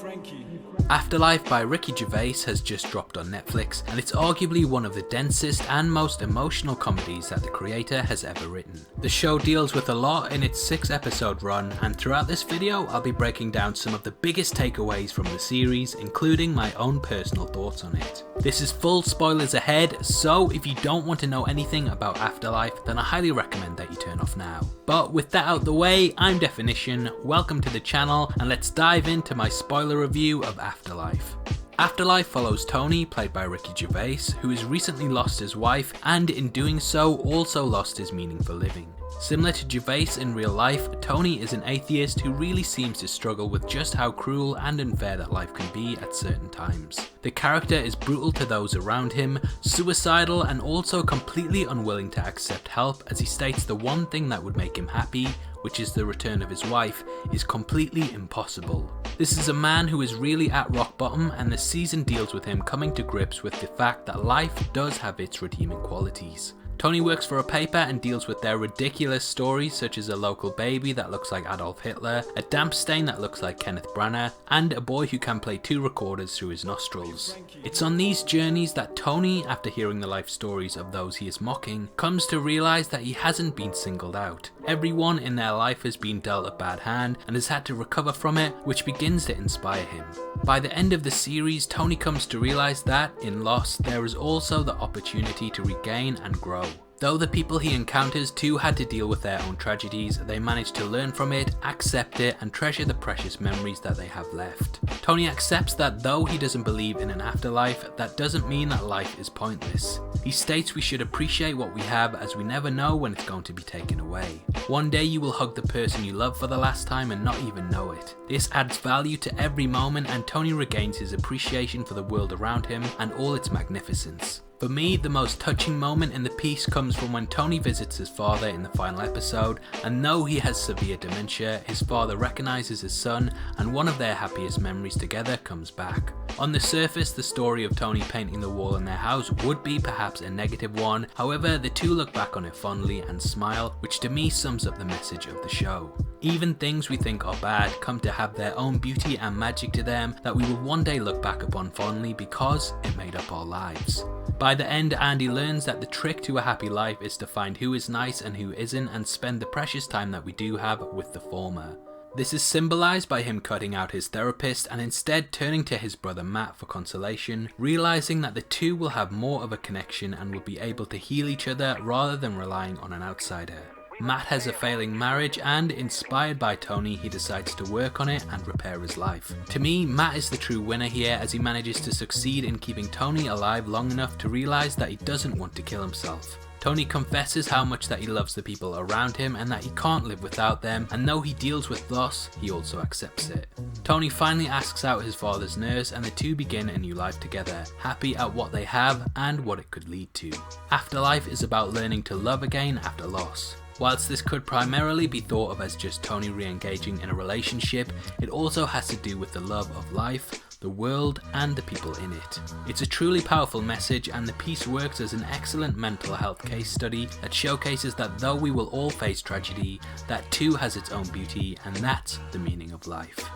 FRANKY. Afterlife by Ricky Gervais has just dropped on Netflix, and it's arguably one of the densest and most emotional comedies that the creator has ever written. The show deals with a lot in its 6-episode run, and throughout this video I'll be breaking down some of the biggest takeaways from the series, including my own personal thoughts on it. This is full spoilers ahead, so if you don't want to know anything about Afterlife, then I highly recommend that you turn off now. But with that out the way, I'm Definition, welcome to the channel, and let's dive into my spoiler review of Afterlife. Afterlife follows Tony, played by Ricky Gervais, who has recently lost his wife and in doing so also lost his meaning for living. Similar to Gervais in real life, Tony is an atheist who really seems to struggle with just how cruel and unfair that life can be at certain times. The character is brutal to those around him, suicidal, and also completely unwilling to accept help, as he states the one thing that would make him happy, which is the return of his wife, is completely impossible. This is a man who is really at rock bottom, and the season deals with him coming to grips with the fact that life does have its redeeming qualities. Tony works for a paper and deals with their ridiculous stories, such as a local baby that looks like Adolf Hitler, a damp stain that looks like Kenneth Branagh, and a boy who can play 2 recorders through his nostrils. It's on these journeys that Tony, after hearing the life stories of those he is mocking, comes to realise that he hasn't been singled out. Everyone in their life has been dealt a bad hand and has had to recover from it, which begins to inspire him. By the end of the series, Tony comes to realise that, in loss, there is also the opportunity to regain and grow. Though the people he encounters too had to deal with their own tragedies, they manage to learn from it, accept it, and treasure the precious memories that they have left. Tony accepts that though he doesn't believe in an afterlife, that doesn't mean that life is pointless. He states we should appreciate what we have, as we never know when it's going to be taken away. One day you will hug the person you love for the last time and not even know it. This adds value to every moment, and Tony regains his appreciation for the world around him and all its magnificence. For me, the most touching moment in the piece comes from when Tony visits his father in the final episode, and though he has severe dementia, his father recognises his son, and one of their happiest memories together comes back. On the surface, the story of Tony painting the wall in their house would be perhaps a negative one, however the two look back on it fondly and smile, which to me sums up the message of the show. Even things we think are bad come to have their own beauty and magic to them that we will one day look back upon fondly because it made up our lives. By the end, Andy learns that the trick to a happy life is to find who is nice and who isn't, and spend the precious time that we do have with the former. This is symbolised by him cutting out his therapist and instead turning to his brother Matt for consolation, realising that the two will have more of a connection and will be able to heal each other rather than relying on an outsider. Matt has a failing marriage, and inspired by Tony, he decides to work on it and repair his life. To me, Matt is the true winner here, as he manages to succeed in keeping Tony alive long enough to realise that he doesn't want to kill himself. Tony confesses how much that he loves the people around him and that he can't live without them, and though he deals with loss, he also accepts it. Tony finally asks out his father's nurse, and the two begin a new life together, happy at what they have and what it could lead to. Afterlife is about learning to love again after loss. Whilst this could primarily be thought of as just Tony re-engaging in a relationship, it also has to do with the love of life, the world, and the people in it. It's a truly powerful message, and the piece works as an excellent mental health case study that showcases that though we will all face tragedy, that too has its own beauty, and that's the meaning of life.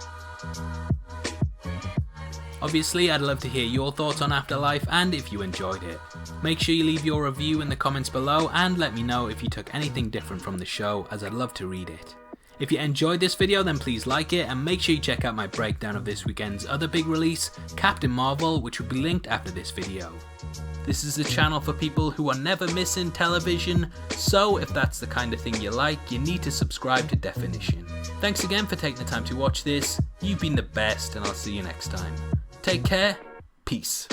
Obviously, I'd love to hear your thoughts on Afterlife and if you enjoyed it. Make sure you leave your review in the comments below and let me know if you took anything different from the show, as I'd love to read it. If you enjoyed this video, then please like it, and make sure you check out my breakdown of this weekend's other big release, Captain Marvel, which will be linked after this video. This is a channel for people who are never missing television, so if that's the kind of thing you like, you need to subscribe to Definition. Thanks again for taking the time to watch this. You've been the best, and I'll see you next time. Take care. Peace.